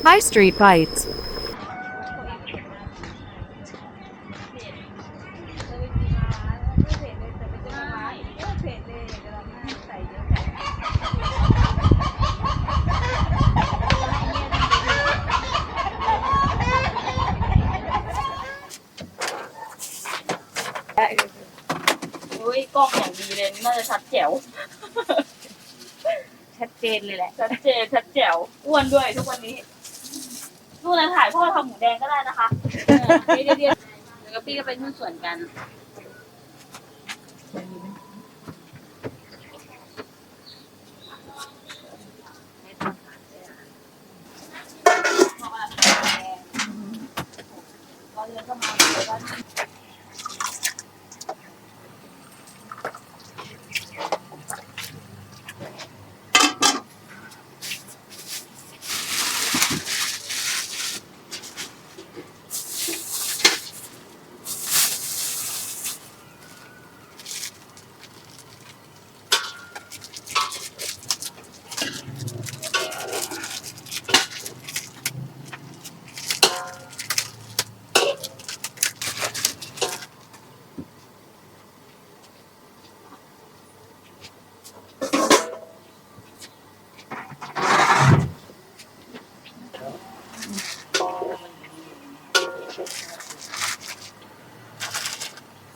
High Street Bites. อุ้ยกล้องอย่างดีเลยน่าจะชัดแจ๋วชัดเจนเลยแหละ ชัดเจนชัดแจ๋วอ้วนด้วยทุกวันนี้นู่นนะถ่ายพ่อทำหมูแดงก็ได้นะคะเดี๋ยวแล้วก็พี่ก็ไปหุ้นส่วนกัน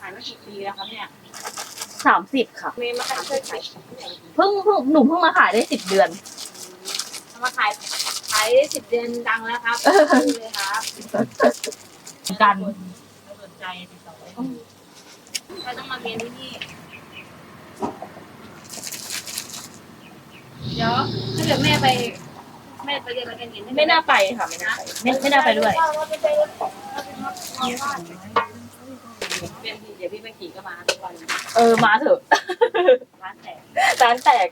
ขายมากี่ปีแล้วคะเนี่ย30ค่ะมีมาขายเพิ่ง หนูเพิ่งมาขายได้10 เดือน มาขายได้10 เดือนดังแล้วครับเลยครับ กัน สนใจติดต่อไปใครต้องมาเรียนที่นี่เดี๋ยวถ้าเกิดแม่ไปเรียนมากันเรียน ไม่น่าไปค่ะไม่น่าไปไม่น่าไปด้วย เดี๋ยวพี่ไปขี่ก็มาทุกวัน มาเถอะ ร้านแตก ร้านแตก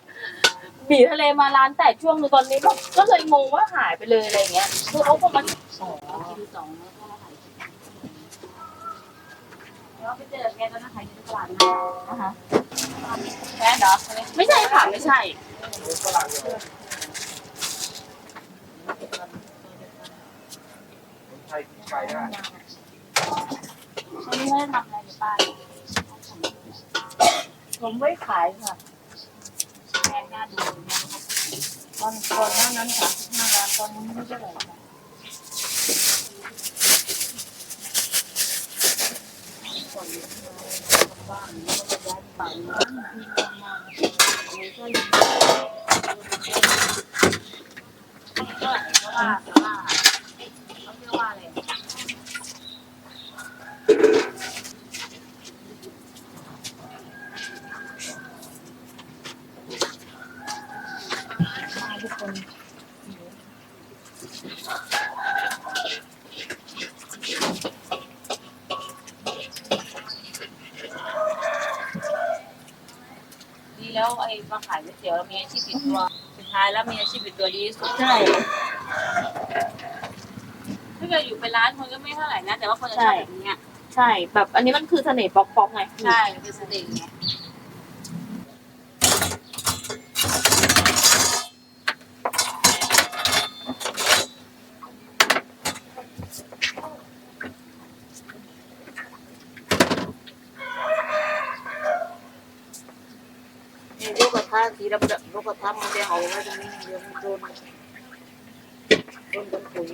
บีทะเลมาร้านแตกช่วงนึงตอนนี้ก็เลยงงว่าหายไปเลยอะไรเงี้ยคือเขาคงมา คิว2แล้วก็ขายแล้วไปเจอแกตอนนั้นขายที่ตลาดนะคะ แค่เหรอ ไม่ใช่ค่ะไม่ใช่ ใช่ไกลได้ ช่วงนี้ไม่ได้ทำอะไรอยู่ป้า ผมไม่ขายค่ะ แม่หน้าดูแม่ ตอนหน้านั้น35 ล้านตอนนี้ไม่ใช่หรอกทุกคน ดีแล้วไอ้มาขายก๋วยเตี๋ยวมีอาชีพติดตัวสุดท้ายแล้วมีอาชีพติดตัวดีที่สุด ใช่ ถ้าเกิดอยู่เป็นร้านคนก็ไม่เท่าไหร่นะแต่ว่าคนจะชอบแบบนี้ ใช่แบบอันนี้มันคือเสน่ห์ป๊อกไง ใช่เป็นเสน่ห์ไงลูกกระทะสีดำลูกกระทะมันจะเอาไว้ตรงนี้เดี๋ยวมันโดนปุ๋ย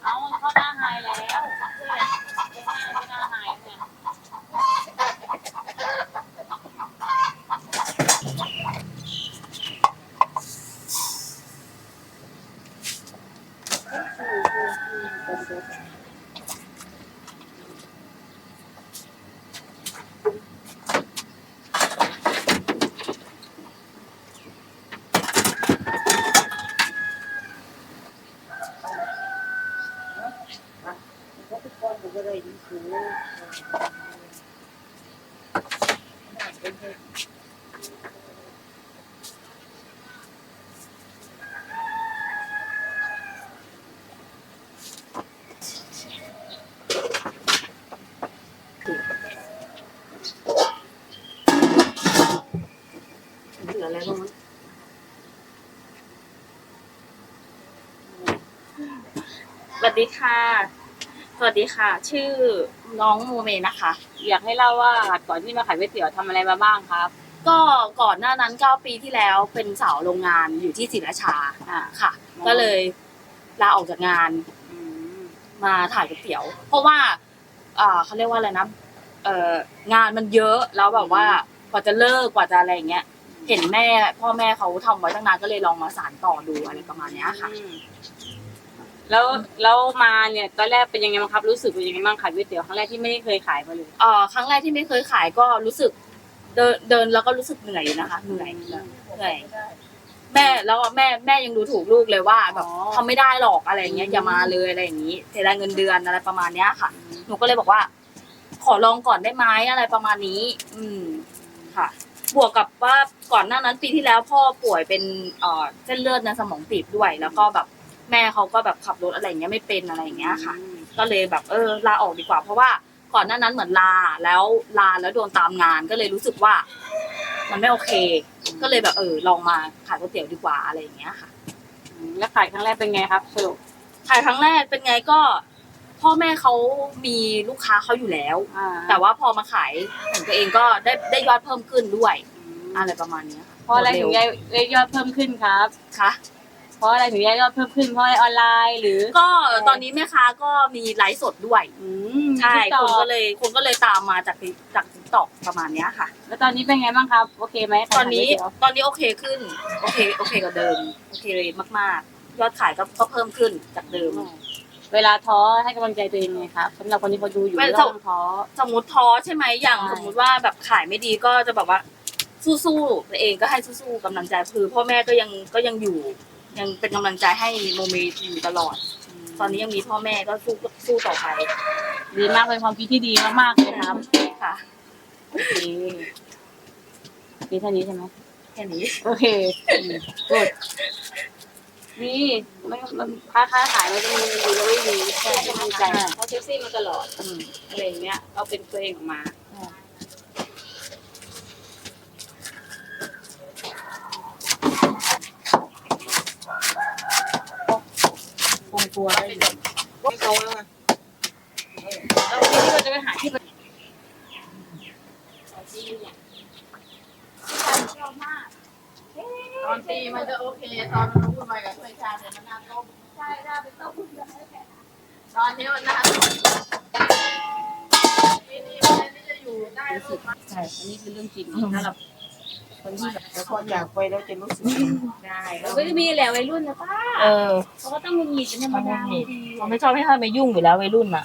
เอาเข้าหน้าไฮแล้วหน้าไฮเนี่ย ใ ดีค่ะ สวัสดีค่ะ ชื่อน้องโมเมนะคะ อยากให้เล่าว่าก่อนที่มาขายก๋วยเตี๋ยวทำอะไรมาบ้างครับ ก็ก่อนหน้านั้น9 ปีที่แล้วเป็นสาวโรงงานอยู่ที่ศรีราชาค่ะ ก็เลยลาออกจากงานมาถ่ายก๋วยเตี๋ยว เพราะว่าเขาเรียกว่าอะไรนะงานมันเยอะแล้วแบบว่ากว่าจะเลิกกว่าจะอะไรอย่างเงี้ย เห็นพ่อแม่เขาทำไว้ตั้งนานก็เลยลองมาสานต่อดูอะไรประมาณเนี้ยค่ะ แล้วมาเนี่ยตอนแรกเป็นยังไงบ้างครับรู้สึกเป็นยังไงบ้างขายก๋วยเตี๋ยวครั้งแรกที่ไม่ได้เคยขายมาเลย ครั้งแรกที่ไม่เคยขายก็รู้สึกเดินแล้วก็รู้สึกเหนื่อยอยู่นะคะเหนื่อยแม่ยังดูถูกลูกเลยว่าแบบทำไม่ได้หรอกอะไรอย่างเงี้ยอย่ามาเลยอะไรอย่างงี้เสียดายเงินเดือนอะไรประมาณเนี้ยค่ะหนูก็เลยบอกว่า ขอลองก่อนได้ไหมอะไรประมาณนี้ ค่ะ บวกกับว่าก่อนหน้านั้นปีที่แล้วพ่อป่วยเป็นเส้นเลือดในสมองตีบด้วย แล้วก็แบบแม่เขาก็แบบขับรถอะไรอย่างเงี้ยไม่เป็นอะไรอย่างเงี้ยค่ะ ก็เลยแบบลาออกดีกว่า เพราะว่าก่อนหน้านั้นเหมือนลาแล้วโดนตามงานก็เลยรู้สึกว่า มันไม่โอเค ก็เลยแบบลองมาขายก๋วยเตี๋ยวดีกว่าอะไรอย่างเงี้ยค่ะ แล้วขายครั้งแรกเป็นไงครับสรุป ขายครั้งแรกเป็นไงก็ พ่อแม่เขามีลูกค้าเขาอยู่แล้ว แต่ว่าพอมาขายของตัวเองก็ได้ยอดเพิ่มขึ้นด้วยอะไรประมาณนี้ค่ะ เพราะอะไรถึงได้ยอดเพิ่มขึ้นครับ คะ เพราะอะไรถึงได้ยอดเพิ่มขึ้นเพราะออนไลน์หรือ ก็ตอนนี้แม่ค้าก็มีไลฟ์สดด้วยใช่คนก็เลยตามมาจากTikTokประมาณนี้ค่ะ แล้วตอนนี้เป็นไงบ้างครับโอเคไหม ตอนนี้โอเคขึ้นโอเคกว่าเดิมโอเคเลยมากๆยอดขายก็เพิ่มขึ้นจากเดิม เวลาท้อให้กำลังใจตัวเองไงครับสำหรับคนที่เขาดูอยู่ไม่ต้องท้อ สมมติท้อใช่ไหมอย่างสมมติว่าแบบขายไม่ดีก็จะแบบว่าสู้ๆตัวเองก็ให้สู้ๆกำลังใจคือพ่อแม่ก็ยังอยู่ยังเป็นกำลังใจให้โมเมอยู่ตลอด ตอนนี้ยังมีพ่อแม่ก็สู้ต่อไป ดีมากเป็นความคิดที่ดีมากๆเลยครับ ค่ะ โอเคมีเท่านี้ใช่ไหม แค่นี้ โอเคกดนี่มันค้าขายมันจะมีดีแล้วไม่ดีแค่ดีใจเพราะเซ็กซี่มาตลอดอะไรอย่างเงี้ยเราเป็นตัวเองออกมาคงกลัวได้อยู่ไม่เขาแล้วอ่ะแล้วที่เราจะไปหาที่ชอบมาก ตอนตีมันจะโอเคตอนมันพูดมากับเพื่อนชาเนี่ยมันน่าต้ม ใช่ได้เป็นต้ม ตอนนี้มันน่าต้มทีนี้มันจะอยู่ได้รู้สึก ใช่อันนี้เป็นเรื่องจริงสำหรับคนที่แบบ แต่คนอยากไปแล้วจะรู้สึกได้ เราก็จะมีแหละวัยรุ่นนะป้าเขาก็ต้องมีหงิดเป็นธรรมดาดี เขาไม่ชอบให้ใครมายุ่งอยู่แล้ววัยรุ่นอ่ะ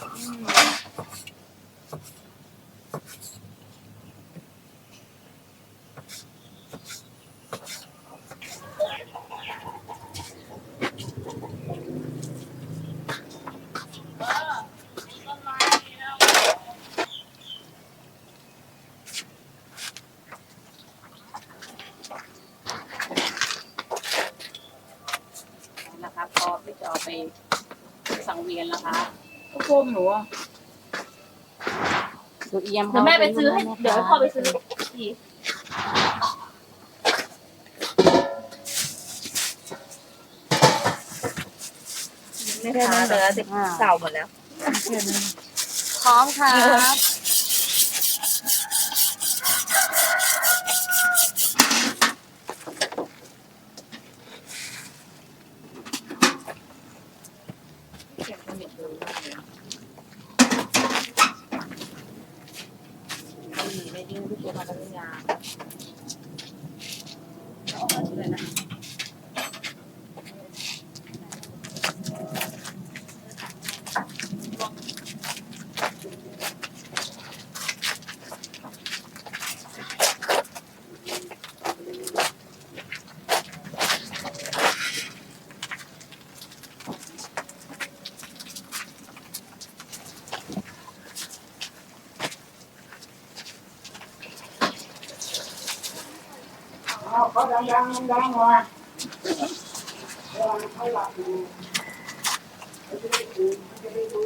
นะครับพอพี่จะเอาไปสังเวียนแล้วค่ะ ก็โคมหนูอ่ะ ดูเอี่ยม เดี๋ยวแม่ไปซื้อให้เดี๋ยวให้พ่อไปซื้อที ไม่ใช่นั่นเลยสิเก่าหมดแล้ว พร้อมครับ ไม่ยิ่งทุกตัวมาตั้งยา เขาดังมาเขาหลับอยู่เขาจะได้ดูเขาจะได้ดู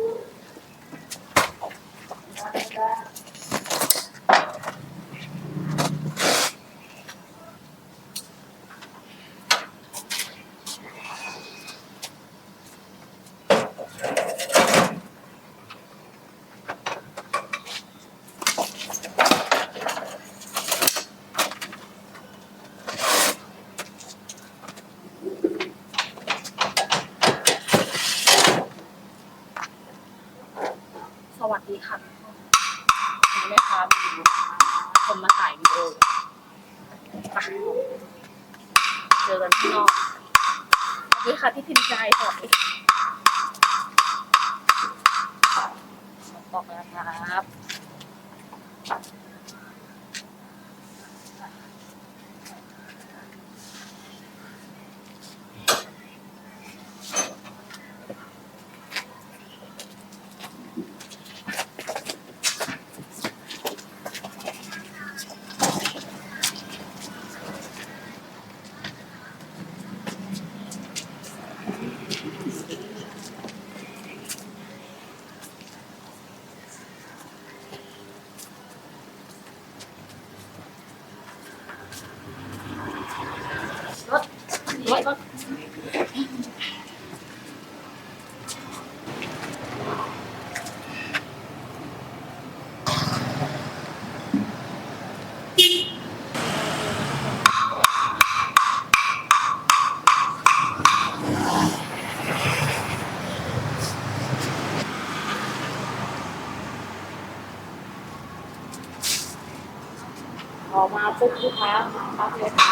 วัสดีค่ะแม่ค้ามีคนมาถ่ายวิดีโอไปเจอกันที่นอกสวัสดีค่ะพี่พิมพ์ใจสวัสดีบอกแล้วครับรถออกมาปุ๊บลูกค้ามาปั๊บเลยค่ะ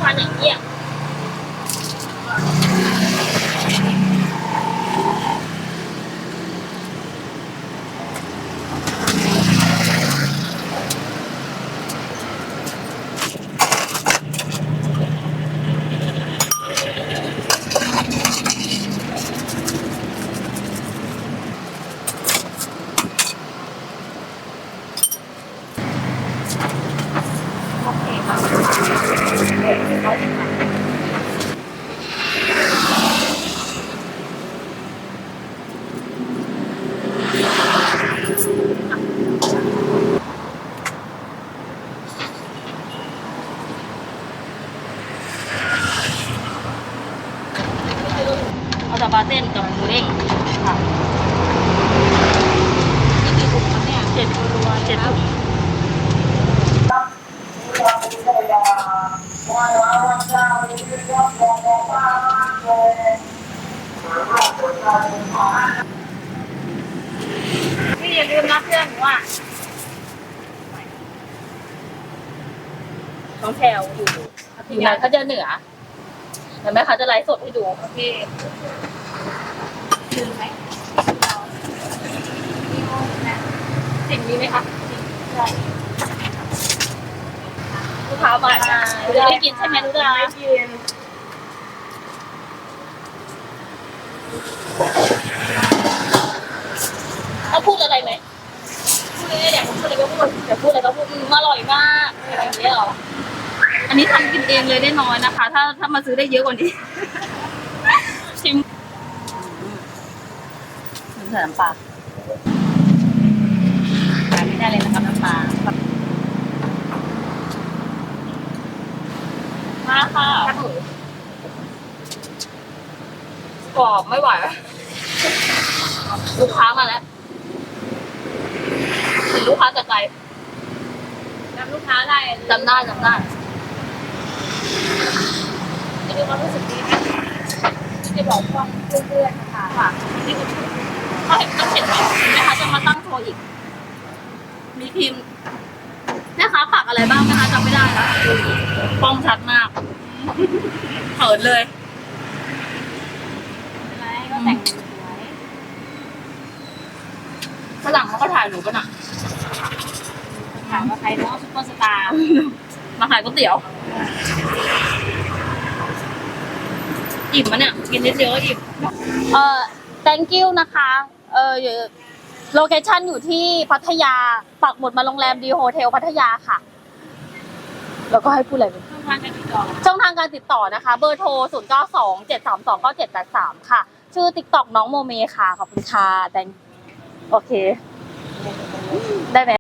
ทานอย่างเงี้ยโอเคค่ะเอาแต่ปลาเส้นกับหมูเด้งค่ะนี่กี่ถุงครับเนี่ย7 ถุงนี่อย่าลืมนะเพื่อนว่าน้องแพลวอยู่ไหนเขาจะเหนือเห็นไหมเขาจะไลฟ์สดให้ดูโอเคลืมไหมสิ่งนี้ไหมคะใช่ลูกค้ามาจะได้กินใช่ไหมลูกค้าไม่กินเขาพูดอะไรไหมพูดอะไรเนี่ยผมพูดอะไรก็พูดแต่พูดอะไรก็พูดอร่อยมากอย่างนี้เหรออันนี้ทำกินเองเลยได้น้อยนะคะ ถ้ามาซื้อได้เยอะกว่านี้ชิมใส่น้ำปลาไม่ได้เลยนะครับน้ำปลามาค่ะกรอบไม่ไหวลูกค้ามาแล้วเห็นลูกค้าจากไกลจำลูกค้าได้จำได้จะมีความรู้สึกดีไหมจะบอกว่าเพื่อนๆนะคะนี่คือเขาเห็นต้องเห็นไหมนะคะจะมาตั้งโชว์อีกมีพิมพ์แม่ค้าปักอะไรบ้างนะคะจำไม่ได้แล้วป้องชัดมากเขินเลยก็แต่งสวยฝรั่งเขาก็ถ่ายหนูกันอ่ะถามว่าใครเนาะซุปเปอร์สตาร์มาขายก๋วยเตี๋ยวอิ่มมั้ยเนี่ยกินนิดเดียวก็อิ่มthank you นะคะโลเคชั่นอยู่ที่พัทยาปักหมุดมาโรงแรมดีโฮเทลพัทยาค่ะแล้วก็ให้พูดอะไรเป็นช่องทางการติดต่อนะคะเบอร์โทร0927329783ค่ะ ชื่อ TikTok น้องโมเมค่ะขอบคุณค่ะแต่โอเค ได้ไหม